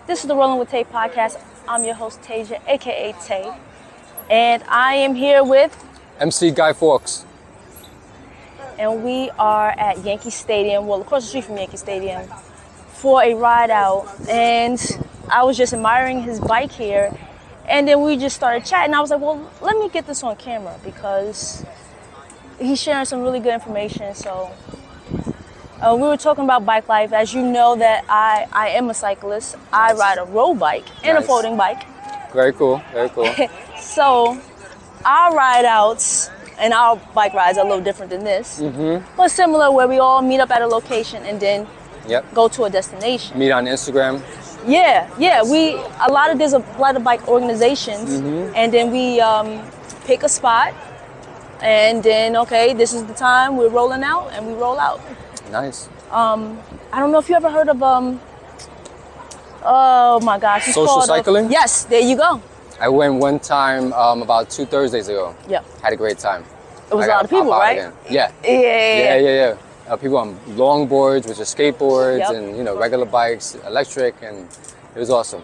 This is the Rolling with Tay podcast. I'm your host, Tasia, aka Tay. And I am here with MC Guy Fawkes. and we are at Yankee Stadium, well, across the street from Yankee Stadium, for a ride out. And I was just admiring his bike here. And then we just started chatting. I was like, well, let me get this on camera because he's sharing some really good information. So we were talking about bike life. As you know that I am a cyclist. I ride a road bike and a folding bike. Very cool, very cool. So our ride outs and our bike rides are a little different than this, but similar, where we all meet up at a location and then go to a destination. Meet on Instagram. Yeah. There's a lot of bike organizations, and then we pick a spot, and then okay, this is the time we're rolling out, and we roll out. Nice. I don't know if you ever heard of oh my gosh, it's Social called, cycling? Yes, there you go. I went one time about 2 Thursdays ago. Yeah. Had a great time. It was a lot of people, right? Yeah. Yeah. People on longboards, which are skateboards, and regular bikes, electric, and it was awesome.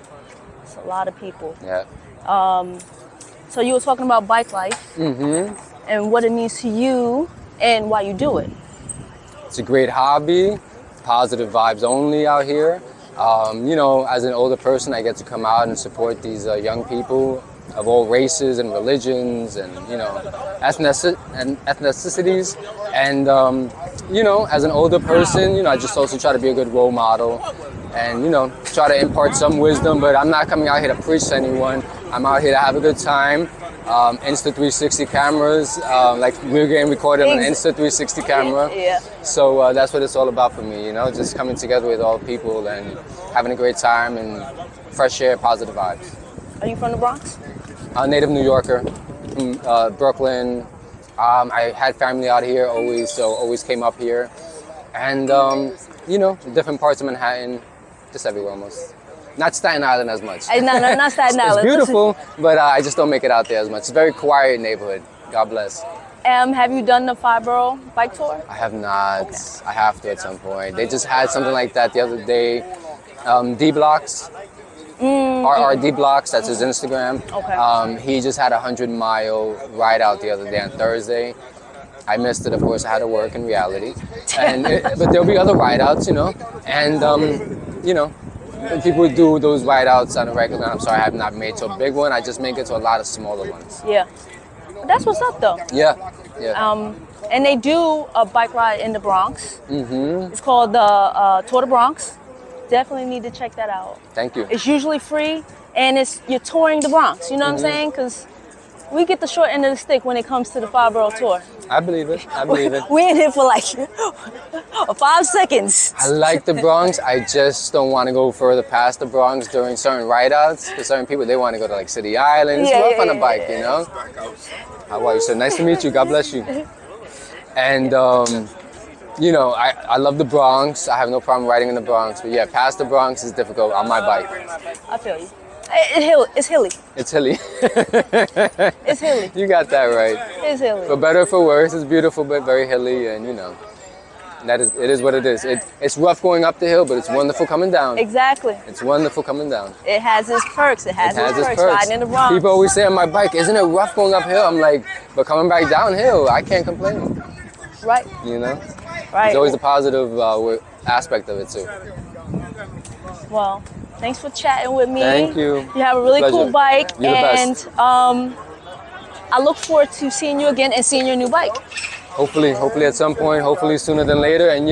It's a lot of people. Yeah. So you were talking about bike life and what it means to you and why you do it. It's a great hobby, positive vibes only out here. As an older person, I get to come out and support these young people of all races and religions and, ethnicities. And, as an older person, I just also try to be a good role model and, try to impart some wisdom. But I'm not coming out here to preach to anyone. I'm out here to have a good time. Insta360 cameras, like we're getting recorded on an Insta360 camera. Yeah. So that's what it's all about for me, just coming together with all people and having a great time and fresh air, positive vibes. Are you from the Bronx? Native New Yorker, from Brooklyn. I had family out here always came up here. And, different parts of Manhattan, just everywhere almost. Not Staten Island as much. No, not Staten Island. It's beautiful, but I just don't make it out there as much. It's a very quiet neighborhood. God bless. Have you done the 5-borough bike tour? I have not. Okay. I have to at some point. They just had something like that the other day. D-Blocks. RR D-Blocks, that's his Instagram. Okay. He just had a 100-mile ride out the other day on Thursday. I missed it, of course. I had to work in reality. But there'll be other ride outs, and, people do those ride outs on a regular. I'm sorry, I have not made to a big one. I just make it to a lot of smaller ones. Yeah. That's what's up, though. Yeah. And they do a bike ride in the Bronx. It's called the Tour de Bronx. Definitely need to check that out. Thank you. It's usually free, and you're touring the Bronx. You know what I'm saying? Because we get the short end of the stick when it comes to the 5-borough tour. I believe it. We in here for like 5 seconds. I like the Bronx. I just don't want to go further past the Bronx during certain ride-outs. For certain people, they want to go to like City Island. It's rough on a bike, How are you, sir? Nice to meet you. God bless you. And, I love the Bronx. I have no problem riding in the Bronx. But yeah, past the Bronx is difficult on my bike. I feel you. It's hilly. It's hilly. It's hilly. You got that right. It's hilly. For better or for worse, it's beautiful but very hilly, and it is what it is. It's rough going up the hill, but it's wonderful coming down. Exactly. It's wonderful coming down. It has its perks. It has its perks. Riding in the Bronx. People always say on my bike, "Isn't it rough going uphill?" I'm like, but coming back downhill, I can't complain. Right. Right. There's always a positive aspect of it too. Well, thanks for chatting with me. Thank you. You have a really Pleasure. cool bike, You're the and best. I look forward to seeing you again and seeing your new bike. Hopefully at some point, hopefully sooner than later. And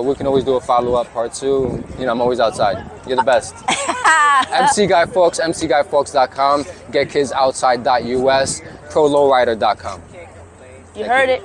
we can always do a follow-up part 2. I'm always outside. You're the best. MC Guy Fawkes, mcguyfawkes.com, getkidsoutsside.us, prolowrider.com. You heard it.